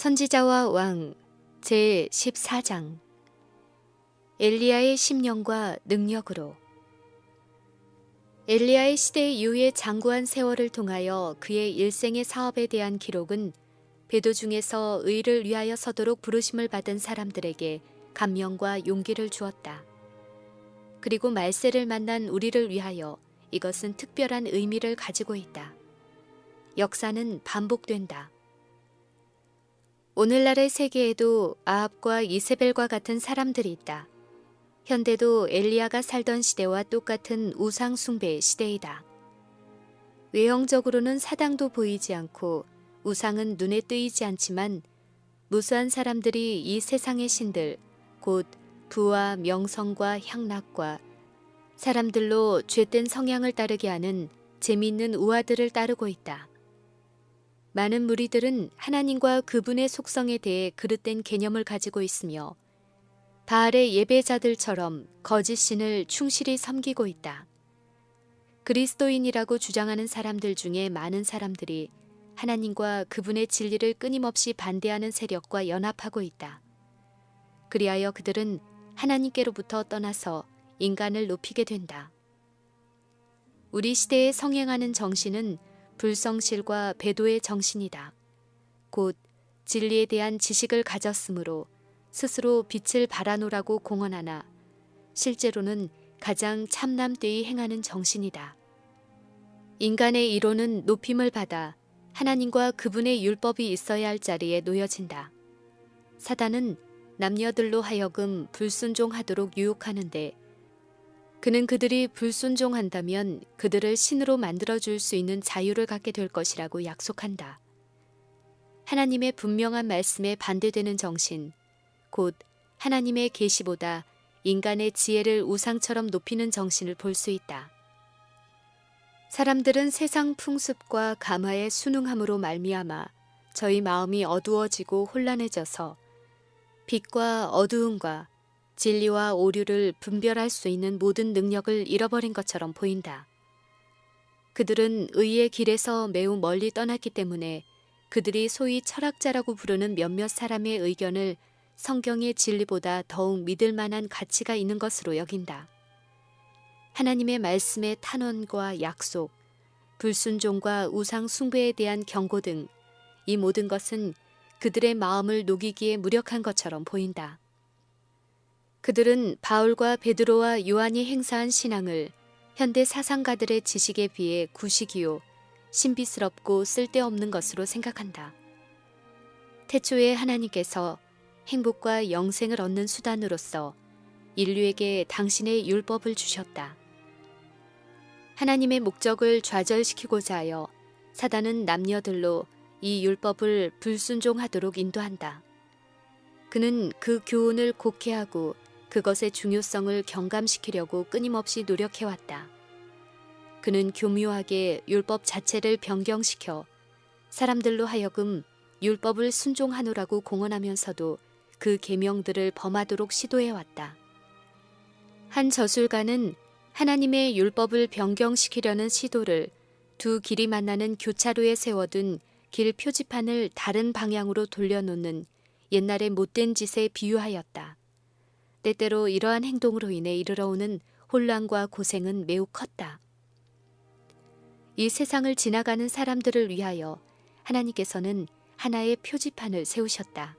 선지자와 왕 제14장 엘리야의 심령과 능력으로. 엘리야의 시대 이후에 장구한 세월을 통하여 그의 일생의 사업에 대한 기록은 배도 중에서 의를 위하여 서도록 부르심을 받은 사람들에게 감명과 용기를 주었다. 그리고 말세를 만난 우리를 위하여 이것은 특별한 의미를 가지고 있다. 역사는 반복된다. 오늘날의 세계에도 아합과 이세벨과 같은 사람들이 있다. 현대도 엘리야가 살던 시대와 똑같은 우상 숭배의 시대이다. 외형적으로는 사당도 보이지 않고 우상은 눈에 띄지 않지만 무수한 사람들이 이 세상의 신들, 곧 부와 명성과 향락과 사람들로 죄된 성향을 따르게 하는 재미있는 우화들을 따르고 있다. 많은 무리들은 하나님과 그분의 속성에 대해 그릇된 개념을 가지고 있으며 바알의 예배자들처럼 거짓 신을 충실히 섬기고 있다. 그리스도인이라고 주장하는 사람들 중에 많은 사람들이 하나님과 그분의 진리를 끊임없이 반대하는 세력과 연합하고 있다. 그리하여 그들은 하나님께로부터 떠나서 인간을 높이게 된다. 우리 시대에 성행하는 정신은 불성실과 배도의 정신이다. 곧 진리에 대한 지식을 가졌으므로 스스로 빛을 발하노라고 공언하나 실제로는 가장 참남되이 행하는 정신이다. 인간의 이론은 높임을 받아 하나님과 그분의 율법이 있어야 할 자리에 놓여진다. 사단은 남녀들로 하여금 불순종하도록 유혹하는데 그는 그들이 불순종한다면 그들을 신으로 만들어줄 수 있는 자유를 갖게 될 것이라고 약속한다. 하나님의 분명한 말씀에 반대되는 정신, 곧 하나님의 계시보다 인간의 지혜를 우상처럼 높이는 정신을 볼 수 있다. 사람들은 세상 풍습과 감화에 순응함으로 말미암아 저희 마음이 어두워지고 혼란해져서 빛과 어두움과 진리와 오류를 분별할 수 있는 모든 능력을 잃어버린 것처럼 보인다. 그들은 의의 길에서 매우 멀리 떠났기 때문에 그들이 소위 철학자라고 부르는 몇몇 사람의 의견을 성경의 진리보다 더욱 믿을 만한 가치가 있는 것으로 여긴다. 하나님의 말씀의 탄원과 약속, 불순종과 우상 숭배에 대한 경고 등 이 모든 것은 그들의 마음을 녹이기에 무력한 것처럼 보인다. 그들은 바울과 베드로와 요한이 행사한 신앙을 현대 사상가들의 지식에 비해 구식이요 신비스럽고 쓸데없는 것으로 생각한다. 태초에 하나님께서 행복과 영생을 얻는 수단으로서 인류에게 당신의 율법을 주셨다. 하나님의 목적을 좌절시키고자 하여 사단은 남녀들로 이 율법을 불순종하도록 인도한다. 그는 그 교훈을 곡해하고 그것의 중요성을 경감시키려고 끊임없이 노력해왔다. 그는 교묘하게 율법 자체를 변경시켜 사람들로 하여금 율법을 순종하노라고 공언하면서도 그 계명들을 범하도록 시도해왔다. 한 저술가는 하나님의 율법을 변경시키려는 시도를 두 길이 만나는 교차로에 세워둔 길 표지판을 다른 방향으로 돌려놓는 옛날의 못된 짓에 비유하였다. 때때로 이러한 행동으로 인해 이르러오는 혼란과 고생은 매우 컸다. 이 세상을 지나가는 사람들을 위하여 하나님께서는 하나의 표지판을 세우셨다.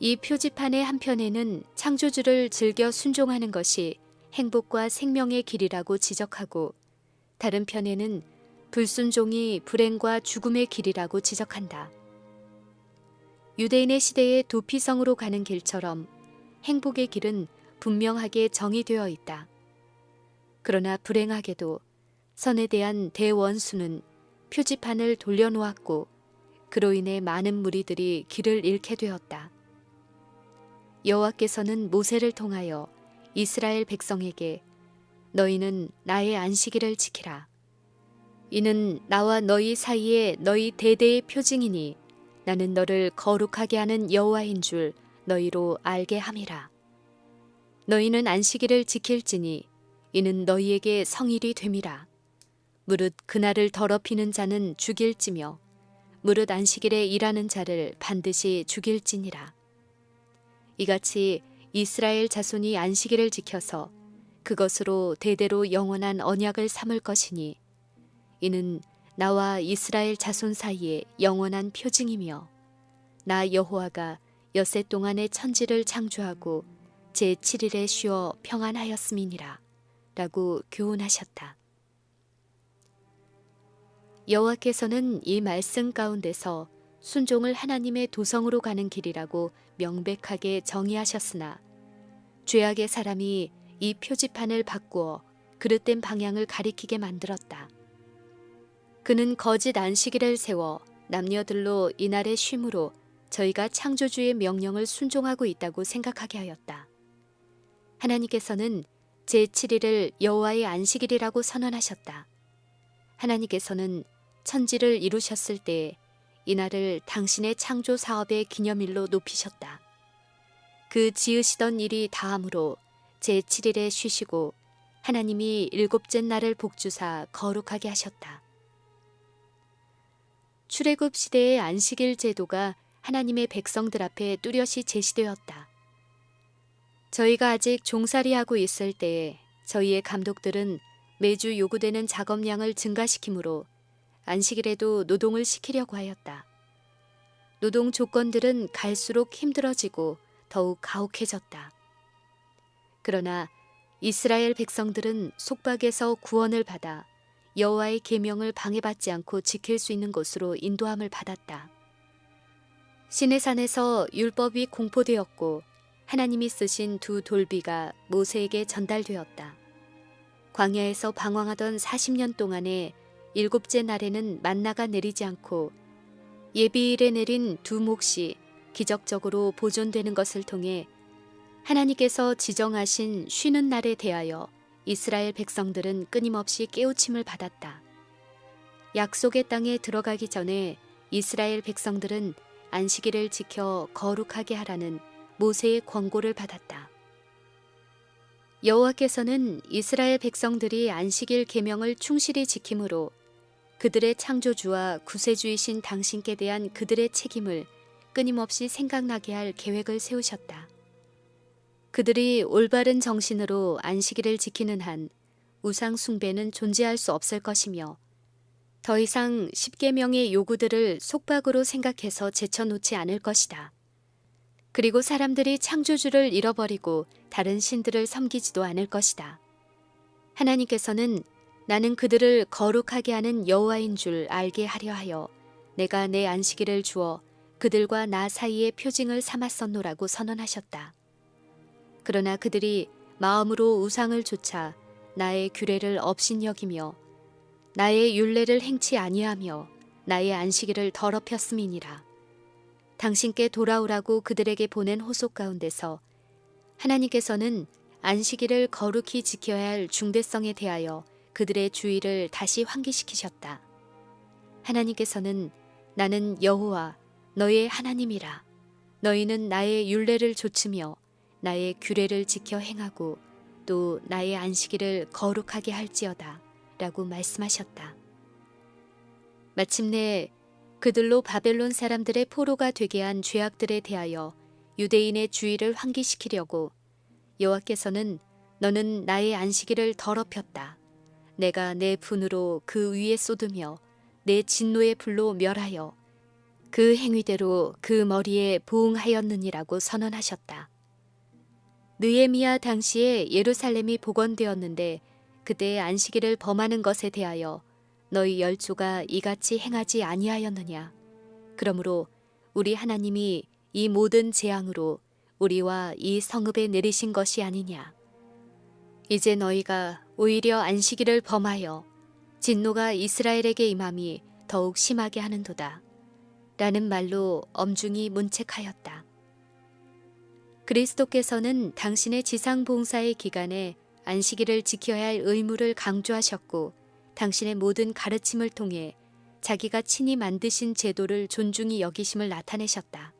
이 표지판의 한편에는 창조주를 즐겨 순종하는 것이 행복과 생명의 길이라고 지적하고 다른 편에는 불순종이 불행과 죽음의 길이라고 지적한다. 유대인의 시대의 도피성으로 가는 길처럼 행복의 길은 분명하게 정의되어 있다. 그러나 불행하게도 선에 대한 대원수는 표지판을 돌려놓았고 그로 인해 많은 무리들이 길을 잃게 되었다. 여호와께서는 모세를 통하여 이스라엘 백성에게 너희는 나의 안식일을 지키라. 이는 나와 너희 사이에 너희 대대의 표징이니 나는 너를 거룩하게 하는 여호와인 줄 너희로 알게 함이라. 너희는 안식일을 지킬지니 이는 너희에게 성일이 됨이라. 무릇 그날을 더럽히는 자는 죽일지며 무릇 안식일에 일하는 자를 반드시 죽일지니라. 이같이 이스라엘 자손이 안식일을 지켜서 그것으로 대대로 영원한 언약을 삼을 것이니 이는 나와 이스라엘 자손 사이에 영원한 표징이며 나 여호와가 엿새 동안의 천지를 창조하고 제7일에 쉬어 평안하였음이니라 라고 교훈하셨다. 여호와께서는 이 말씀 가운데서 순종을 하나님의 도성으로 가는 길이라고 명백하게 정의하셨으나 죄악의 사람이 이 표지판을 바꾸어 그릇된 방향을 가리키게 만들었다. 그는 거짓 안식일을 세워 남녀들로 이날의 쉼으로 저희가 창조주의 명령을 순종하고 있다고 생각하게 하였다. 하나님께서는 제7일을 여호와의 안식일이라고 선언하셨다. 하나님께서는 천지를 이루셨을 때 이날을 당신의 창조 사업의 기념일로 높이셨다. 그 지으시던 일이 다함으로 제7일에 쉬시고 하나님이 일곱째 날을 복주사 거룩하게 하셨다. 출애굽 시대의 안식일 제도가 하나님의 백성들 앞에 뚜렷이 제시되었다. 저희가 아직 종살이하고 있을 때에 저희의 감독들은 매주 요구되는 작업량을 증가시키므로 안식일에도 노동을 시키려고 하였다. 노동 조건들은 갈수록 힘들어지고 더욱 가혹해졌다. 그러나 이스라엘 백성들은 속박에서 구원을 받아 여호와의 계명을 방해받지 않고 지킬 수 있는 곳으로 인도함을 받았다. 시내산에서 율법이 공포되었고 하나님이 쓰신 두 돌비가 모세에게 전달되었다. 광야에서 방황하던 40년 동안에 일곱째 날에는 만나가 내리지 않고 예비일에 내린 두 몫이 기적적으로 보존되는 것을 통해 하나님께서 지정하신 쉬는 날에 대하여 이스라엘 백성들은 끊임없이 깨우침을 받았다. 약속의 땅에 들어가기 전에 이스라엘 백성들은 안식일을 지켜 거룩하게 하라는 모세의 권고를 받았다. 여호와께서는 이스라엘 백성들이 안식일 계명을 충실히 지킴으로 그들의 창조주와 구세주이신 당신께 대한 그들의 책임을 끊임없이 생각나게 할 계획을 세우셨다. 그들이 올바른 정신으로 안식일을 지키는 한 우상 숭배는 존재할 수 없을 것이며 더 이상 십계명의 요구들을 속박으로 생각해서 제쳐놓지 않을 것이다. 그리고 사람들이 창조주를 잃어버리고 다른 신들을 섬기지도 않을 것이다. 하나님께서는 나는 그들을 거룩하게 하는 여호와인 줄 알게 하려 하여 내가 내 안식일을 주어 그들과 나 사이의 표징을 삼았었노라고 선언하셨다. 그러나 그들이 마음으로 우상을 좇아 나의 규례를 업신여기며 나의 율례를 행치 아니하며 나의 안식일을 더럽혔음이니라. 당신께 돌아오라고 그들에게 보낸 호소 가운데서 하나님께서는 안식일을 거룩히 지켜야 할 중대성에 대하여 그들의 주의를 다시 환기시키셨다. 하나님께서는 나는 여호와 너의 하나님이라. 너희는 나의 율례를 좇으며 나의 규례를 지켜 행하고 또 나의 안식일을 거룩하게 할지어다 라고 말씀하셨다. 마침내 그들로 바벨론 사람들의 포로가 되게 한 죄악들에 대하여 유대인의 주의를 환기시키려고 여호와께서는 너는 나의 안식일을 더럽혔다. 내가 내 분으로 그 위에 쏟으며 내 진노의 불로 멸하여 그 행위대로 그 머리에 보응하였느니라고 선언하셨다. 느헤미야 당시에 예루살렘이 복원되었는데 그때의 안식일을 범하는 것에 대하여 너희 열조가 이같이 행하지 아니하였느냐. 그러므로 우리 하나님이 이 모든 재앙으로 우리와 이 성읍에 내리신 것이 아니냐. 이제 너희가 오히려 안식일을 범하여 진노가 이스라엘에게 임함이 더욱 심하게 하는도다. 라는 말로 엄중히 문책하였다. 그리스도께서는 당신의 지상 봉사의 기간에 안식일을 지켜야 할 의무를 강조하셨고 당신의 모든 가르침을 통해 자기가 친히 만드신 제도를 존중히 여기심을 나타내셨다.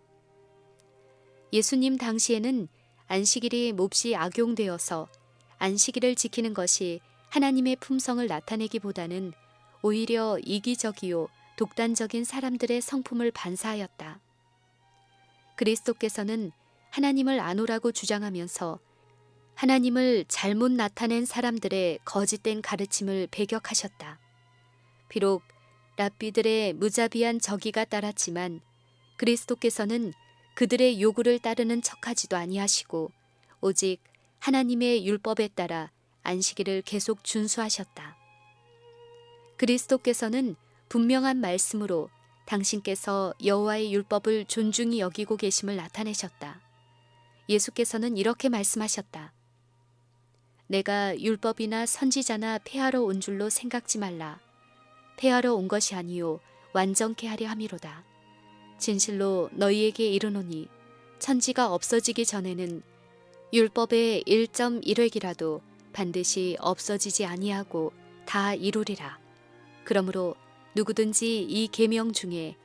예수님 당시에는 안식일이 몹시 악용되어서 안식일을 지키는 것이 하나님의 품성을 나타내기보다는 오히려 이기적이요 독단적인 사람들의 성품을 반사하였다. 그리스도께서는 하나님을 아노라고 주장하면서 하나님을 잘못 나타낸 사람들의 거짓된 가르침을 배격하셨다. 비록 랍비들의 무자비한 저기가 따랐지만 그리스도께서는 그들의 요구를 따르는 척하지도 아니하시고 오직 하나님의 율법에 따라 안식일을 계속 준수하셨다. 그리스도께서는 분명한 말씀으로 당신께서 여호와의 율법을 존중히 여기고 계심을 나타내셨다. 예수께서는 이렇게 말씀하셨다. 내가 율법이나 선지자나 폐하러 온 줄로 생각지 말라. 폐하러 온 것이 아니요 완전케 하려 함이로다. 진실로 너희에게 이르노니 천지가 없어지기 전에는 율법의 1.1획이라도 반드시 없어지지 아니하고 다 이루리라. 그러므로 누구든지 이 계명 중에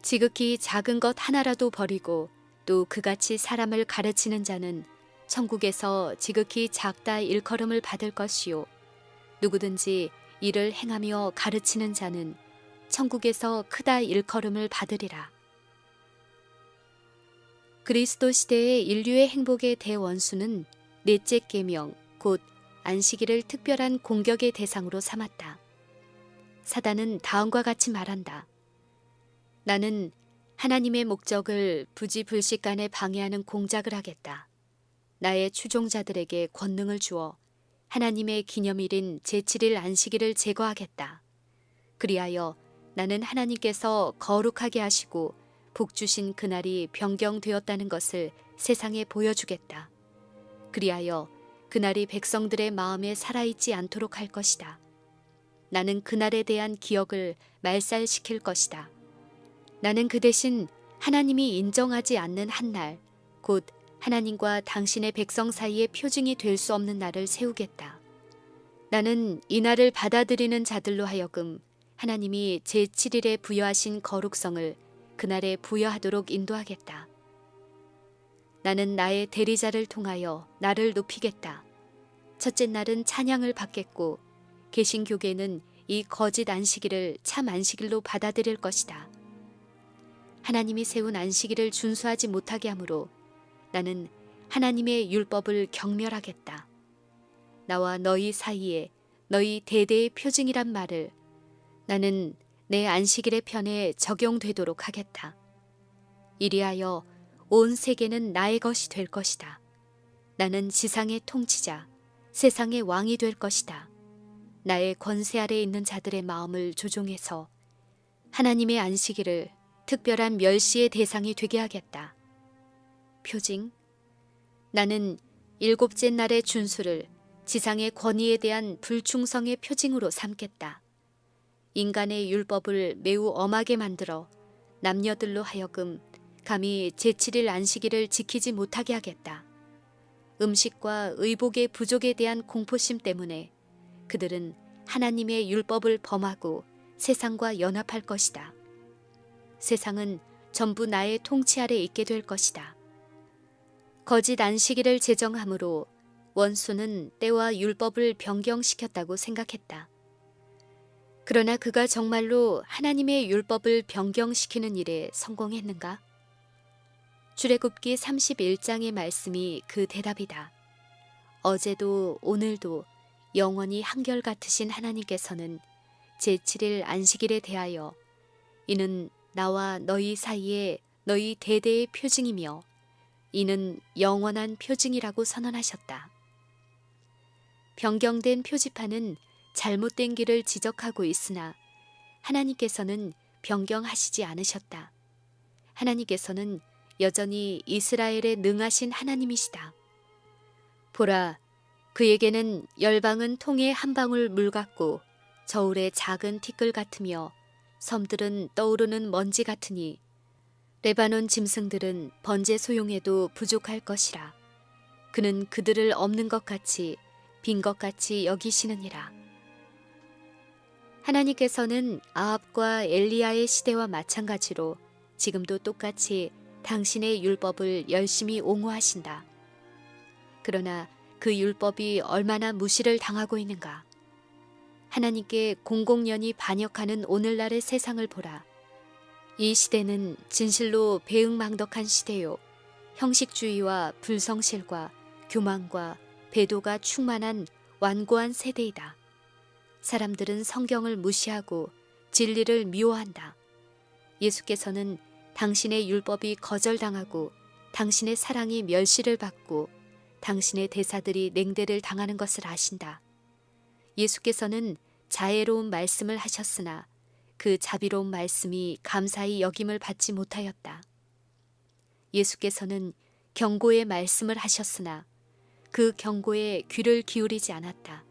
지극히 작은 것 하나라도 버리고 또 그같이 사람을 가르치는 자는 천국에서 지극히 작다 일컬음을 받을 것이요 누구든지 이를 행하며 가르치는 자는 천국에서 크다 일컬음을 받으리라. 그리스도 시대의 인류의 행복의 대원수는 넷째 계명 곧 안식일을 특별한 공격의 대상으로 삼았다. 사단은 다음과 같이 말한다. 나는 하나님의 목적을 부지불식간에 방해하는 공작을 하겠다. 나의 추종자들에게 권능을 주어 하나님의 기념일인 제7일 안식일을 제거하겠다. 그리하여 나는 하나님께서 거룩하게 하시고 복 주신 그날이 변경되었다는 것을 세상에 보여주겠다. 그리하여 그날이 백성들의 마음에 살아있지 않도록 할 것이다. 나는 그날에 대한 기억을 말살시킬 것이다. 나는 그 대신 하나님이 인정하지 않는 한 날, 곧 하나님과 당신의 백성 사이의 표징이 될 수 없는 날을 세우겠다. 나는 이 날을 받아들이는 자들로 하여금 하나님이 제7일에 부여하신 거룩성을 그날에 부여하도록 인도하겠다. 나는 나의 대리자를 통하여 나를 높이겠다. 첫째 날은 찬양을 받겠고 개신교계는 이 거짓 안식일을 참 안식일로 받아들일 것이다. 하나님이 세운 안식일을 준수하지 못하게 하므로 나는 하나님의 율법을 경멸하겠다. 나와 너희 사이에 너희 대대의 표징이란 말을 나는 내 안식일의 편에 적용되도록 하겠다. 이리하여 온 세계는 나의 것이 될 것이다. 나는 지상의 통치자, 세상의 왕이 될 것이다. 나의 권세 아래 있는 자들의 마음을 조종해서 하나님의 안식일을 특별한 멸시의 대상이 되게 하겠다. 표징, 나는 일곱째 날의 준수를 지상의 권위에 대한 불충성의 표징으로 삼겠다. 인간의 율법을 매우 엄하게 만들어 남녀들로 하여금 감히 제7일 안식일을 지키지 못하게 하겠다. 음식과 의복의 부족에 대한 공포심 때문에 그들은 하나님의 율법을 범하고 세상과 연합할 것이다. 세상은 전부 나의 통치 아래 있게 될 것이다. 거짓 안식일을 제정함으로 원수는 때와 율법을 변경시켰다고 생각했다. 그러나 그가 정말로 하나님의 율법을 변경시키는 일에 성공했는가? 출애굽기 31장의 말씀이 그 대답이다. 어제도 오늘도 영원히 한결같으신 하나님께서는 제7일 안식일에 대하여 이는 나와 너희 사이에 너희 대대의 표징이며 이는 영원한 표징이라고 선언하셨다. 변경된 표지판은 잘못된 길을 지적하고 있으나 하나님께서는 변경하시지 않으셨다. 하나님께서는 여전히 이스라엘에 능하신 하나님이시다. 보라, 그에게는 열방은 통에 한 방울 물 같고 저울의 작은 티끌 같으며 섬들은 떠오르는 먼지 같으니 레바논 짐승들은 번제 소용에도 부족할 것이라. 그는 그들을 없는 것 같이 빈 것 같이 여기시느니라. 하나님께서는 아합과 엘리야의 시대와 마찬가지로 지금도 똑같이 당신의 율법을 열심히 옹호하신다. 그러나 그 율법이 얼마나 무시를 당하고 있는가. 하나님께 공공연히 반역하는 오늘날의 세상을 보라. 이 시대는 진실로 배은망덕한 시대요. 형식주의와 불성실과 교만과 배도가 충만한 완고한 세대이다. 사람들은 성경을 무시하고 진리를 미워한다. 예수께서는 당신의 율법이 거절당하고 당신의 사랑이 멸시를 받고 당신의 대사들이 냉대를 당하는 것을 아신다. 예수께서는 자애로운 말씀을 하셨으나 그 자비로운 말씀이 감사히 여김을 받지 못하였다. 예수께서는 경고의 말씀을 하셨으나 그 경고에 귀를 기울이지 않았다.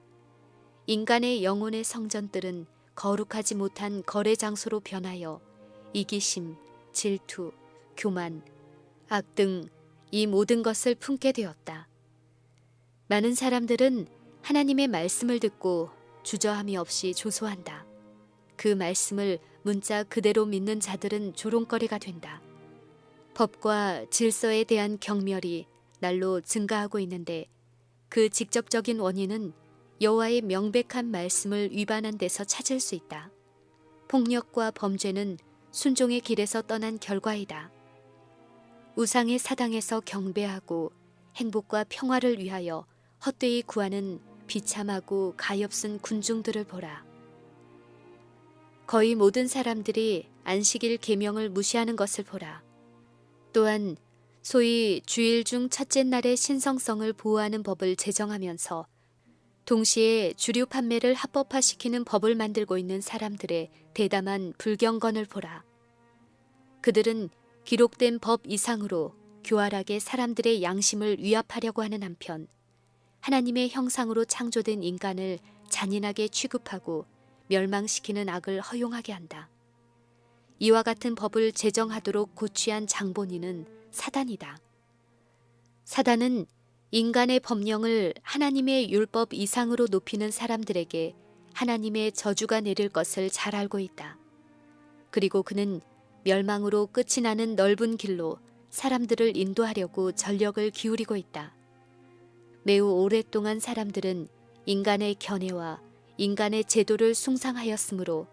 인간의 영혼의 성전들은 거룩하지 못한 거래 장소로 변하여 이기심, 질투, 교만, 악 등 이 모든 것을 품게 되었다. 많은 사람들은 하나님의 말씀을 듣고 주저함이 없이 조소한다. 그 말씀을 문자 그대로 믿는 자들은 조롱거리가 된다. 법과 질서에 대한 경멸이 날로 증가하고 있는데 그 직접적인 원인은 여호와의 명백한 말씀을 위반한 데서 찾을 수 있다. 폭력과 범죄는 순종의 길에서 떠난 결과이다. 우상의 사당에서 경배하고 행복과 평화를 위하여 헛되이 구하는 비참하고 가엾은 군중들을 보라. 거의 모든 사람들이 안식일 계명을 무시하는 것을 보라. 또한 소위 주일 중 첫째 날의 신성성을 보호하는 법을 제정하면서 동시에 주류 판매를 합법화시키는 법을 만들고 있는 사람들의 대담한 불경건을 보라. 그들은 기록된 법 이상으로 교활하게 사람들의 양심을 위압하려고 하는 한편 하나님의 형상으로 창조된 인간을 잔인하게 취급하고 멸망시키는 악을 허용하게 한다. 이와 같은 법을 제정하도록 고취한 장본인은 사단이다. 사단은 인간의 법령을 하나님의 율법 이상으로 높이는 사람들에게 하나님의 저주가 내릴 것을 잘 알고 있다. 그리고 그는 멸망으로 끝이 나는 넓은 길로 사람들을 인도하려고 전력을 기울이고 있다. 매우 오랫동안 사람들은 인간의 견해와 인간의 제도를 숭상하였으므로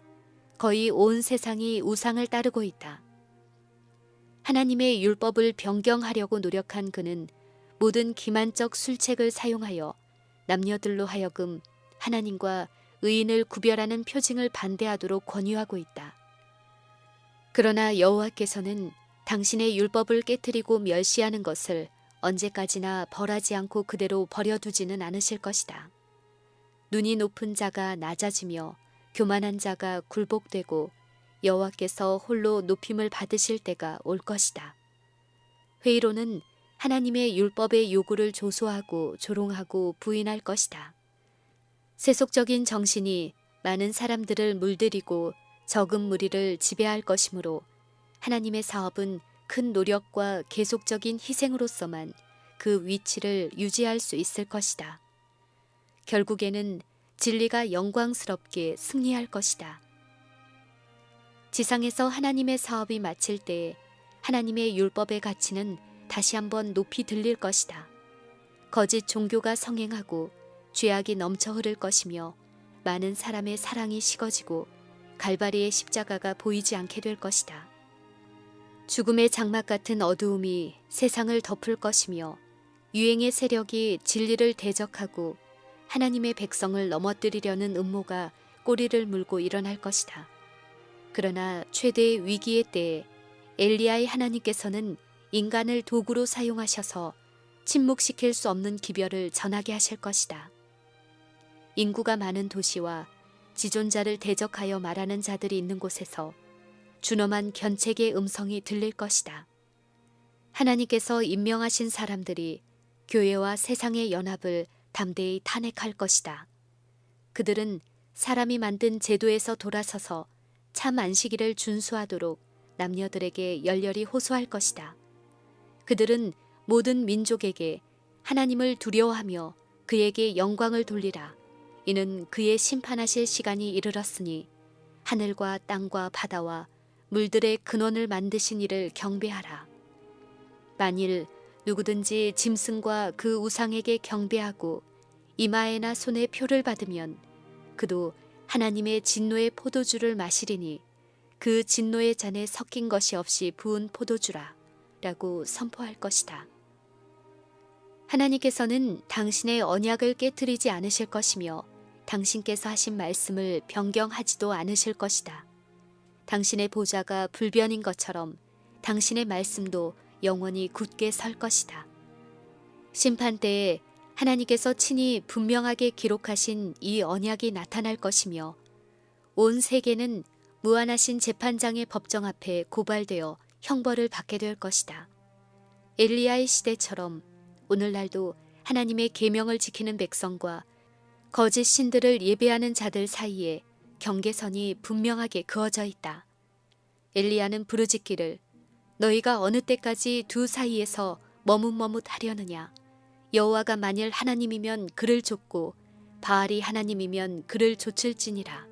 거의 온 세상이 우상을 따르고 있다. 하나님의 율법을 변경하려고 노력한 그는 모든 기만적 술책을 사용하여 남녀들로 하여금 하나님과 의인을 구별하는 표징을 반대하도록 권유하고 있다. 그러나 여호와께서는 당신의 율법을 깨뜨리고 멸시하는 것을 언제까지나 벌하지 않고 그대로 버려두지는 않으실 것이다. 눈이 높은 자가 낮아지며 교만한 자가 굴복되고 여호와께서 홀로 높임을 받으실 때가 올 것이다. 회의로는 하나님의 율법의 요구를 조소하고 조롱하고 부인할 것이다. 세속적인 정신이 많은 사람들을 물들이고 적은 무리를 지배할 것이므로 하나님의 사업은 큰 노력과 계속적인 희생으로서만 그 위치를 유지할 수 있을 것이다. 결국에는 진리가 영광스럽게 승리할 것이다. 지상에서 하나님의 사업이 마칠 때에 하나님의 율법의 가치는 다시 한번 높이 들릴 것이다. 거짓 종교가 성행하고 죄악이 넘쳐 흐를 것이며 많은 사람의 사랑이 식어지고 갈바리의 십자가가 보이지 않게 될 것이다. 죽음의 장막 같은 어두움이 세상을 덮을 것이며 유행의 세력이 진리를 대적하고 하나님의 백성을 넘어뜨리려는 음모가 꼬리를 물고 일어날 것이다. 그러나 최대의 위기의 때에 엘리야의 하나님께서는 인간을 도구로 사용하셔서 침묵시킬 수 없는 기별을 전하게 하실 것이다. 인구가 많은 도시와 지존자를 대적하여 말하는 자들이 있는 곳에서 준엄한 견책의 음성이 들릴 것이다. 하나님께서 임명하신 사람들이 교회와 세상의 연합을 담대히 탄핵할 것이다. 그들은 사람이 만든 제도에서 돌아서서 참 안식일을 준수하도록 남녀들에게 열렬히 호소할 것이다. 그들은 모든 민족에게 하나님을 두려워하며 그에게 영광을 돌리라. 이는 그의 심판하실 시간이 이르렀으니 하늘과 땅과 바다와 물들의 근원을 만드신 이를 경배하라. 만일 누구든지 짐승과 그 우상에게 경배하고 이마에나 손에 표를 받으면 그도 하나님의 진노의 포도주를 마시리니 그 진노의 잔에 섞인 것이 없이 부은 포도주라 라고 선포할 것이다. 하나님께서는 당신의 언약을 깨뜨리지 않으실 것이며 당신께서 하신 말씀을 변경하지도 않으실 것이다. 당신의 보좌가 불변인 것처럼 당신의 말씀도 영원히 굳게 설 것이다. 심판 때에 하나님께서 친히 분명하게 기록하신 이 언약이 나타날 것이며 온 세계는 무한하신 재판장의 법정 앞에 고발되어 형벌을 받게 될 것이다. 엘리야의 시대처럼 오늘날도 하나님의 계명을 지키는 백성과 거짓 신들을 예배하는 자들 사이에 경계선이 분명하게 그어져 있다. 엘리야는 부르짖기를 너희가 어느 때까지 두 사이에서 머뭇머뭇하려느냐. 여호와가 만일 하나님이면 그를 좇고 바알이 하나님이면 그를 좇을지니라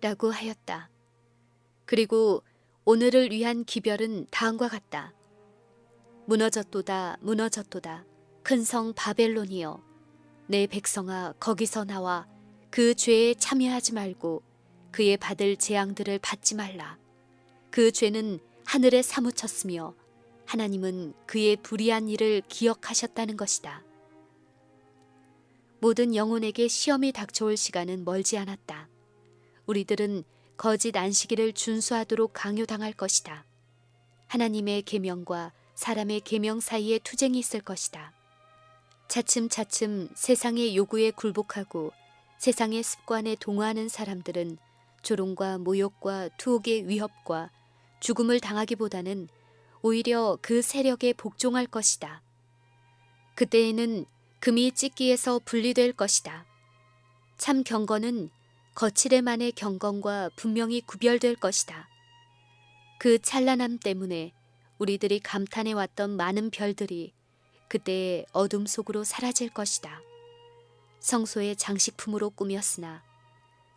라고 하였다. 그리고 오늘을 위한 기별은 다음과 같다. 무너졌도다 무너졌도다 큰 성 바벨론이여 내 백성아 거기서 나와 그 죄에 참여하지 말고 그의 받을 재앙들을 받지 말라. 그 죄는 하늘에 사무쳤으며 하나님은 그의 불의한 일을 기억하셨다는 것이다. 모든 영혼에게 시험이 닥쳐올 시간은 멀지 않았다. 우리들은 거짓 안식일을 준수하도록 강요당할 것이다. 하나님의 계명과 사람의 계명 사이에 투쟁이 있을 것이다. 차츰차츰 세상의 요구에 굴복하고 세상의 습관에 동화하는 사람들은 조롱과 모욕과 투옥의 위협과 죽음을 당하기보다는 오히려 그 세력에 복종할 것이다. 그때에는 금이 찢기에서 분리될 것이다. 참 경건은 거칠애만의 경건과 분명히 구별될 것이다. 그 찬란함 때문에 우리들이 감탄해왔던 많은 별들이 그때의 어둠 속으로 사라질 것이다. 성소의 장식품으로 꾸몄으나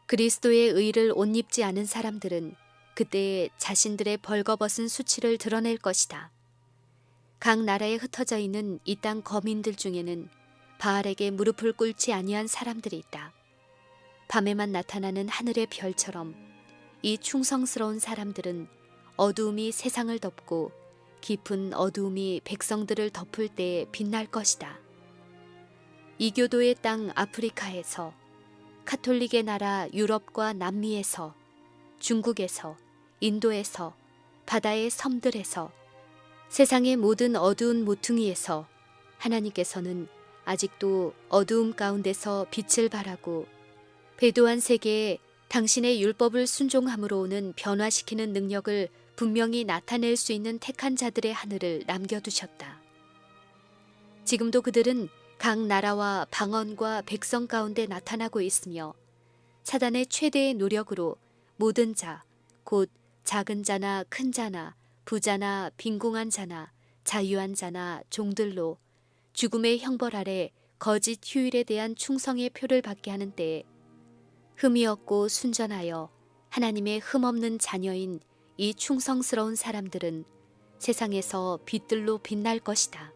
그리스도의 의를 옷 입지 않은 사람들은 그때에 자신들의 벌거벗은 수치를 드러낼 것이다. 각 나라에 흩어져 있는 이 땅 거민들 중에는 바알에게 무릎을 꿇지 아니한 사람들이 있다. 밤에만 나타나는 하늘의 별처럼 이 충성스러운 사람들은 어두움이 세상을 덮고 깊은 어두움이 백성들을 덮을 때에 빛날 것이다. 이교도의 땅 아프리카에서, 카톨릭의 나라 유럽과 남미에서, 중국에서, 인도에서, 바다의 섬들에서, 세상의 모든 어두운 모퉁이에서 하나님께서는 아직도 어두움 가운데서 빛을 발하고 배도한 세계에 당신의 율법을 순종함으로 오는 변화시키는 능력을 분명히 나타낼 수 있는 택한 자들의 하늘을 남겨두셨다. 지금도 그들은 각 나라와 방언과 백성 가운데 나타나고 있으며 사단의 최대의 노력으로 모든 자, 곧 작은 자나 큰 자나 부자나 빈궁한 자나 자유한 자나 종들로 죽음의 형벌 아래 거짓 휴일에 대한 충성의 표를 받게 하는 때에 흠이 없고 순전하여 하나님의 흠없는 자녀인 이 충성스러운 사람들은 세상에서 빛들로 빛날 것이다.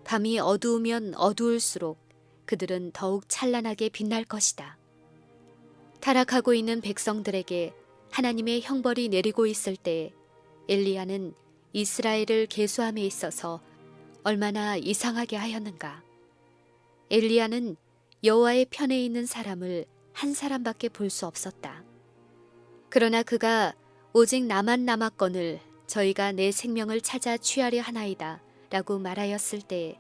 밤이 어두우면 어두울수록 그들은 더욱 찬란하게 빛날 것이다. 타락하고 있는 백성들에게 하나님의 형벌이 내리고 있을 때에 엘리야는 이스라엘을 계수함에 있어서 얼마나 이상하게 하였는가. 엘리야는 여호와의 편에 있는 사람을 한 사람밖에 볼 수 없었다. 그러나 그가 오직 나만 남았거늘 저희가 내 생명을 찾아 취하려 하나이다 라고 말하였을 때에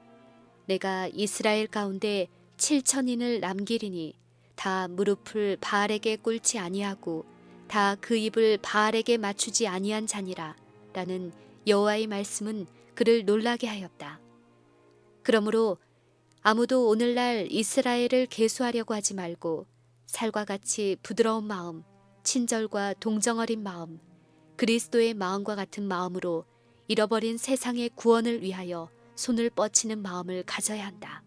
내가 이스라엘 가운데 7,000인을 남기리니 다 무릎을 바알에게 꿇지 아니하고 다 그 입을 바알에게 맞추지 아니한 자니라 라는 여호와의 말씀은 그를 놀라게 하였다. 그러므로 아무도 오늘날 이스라엘을 계수하려고 하지 말고 살과 같이 부드러운 마음, 친절과 동정 어린 마음, 그리스도의 마음과 같은 마음으로 잃어버린 세상의 구원을 위하여 손을 뻗치는 마음을 가져야 한다.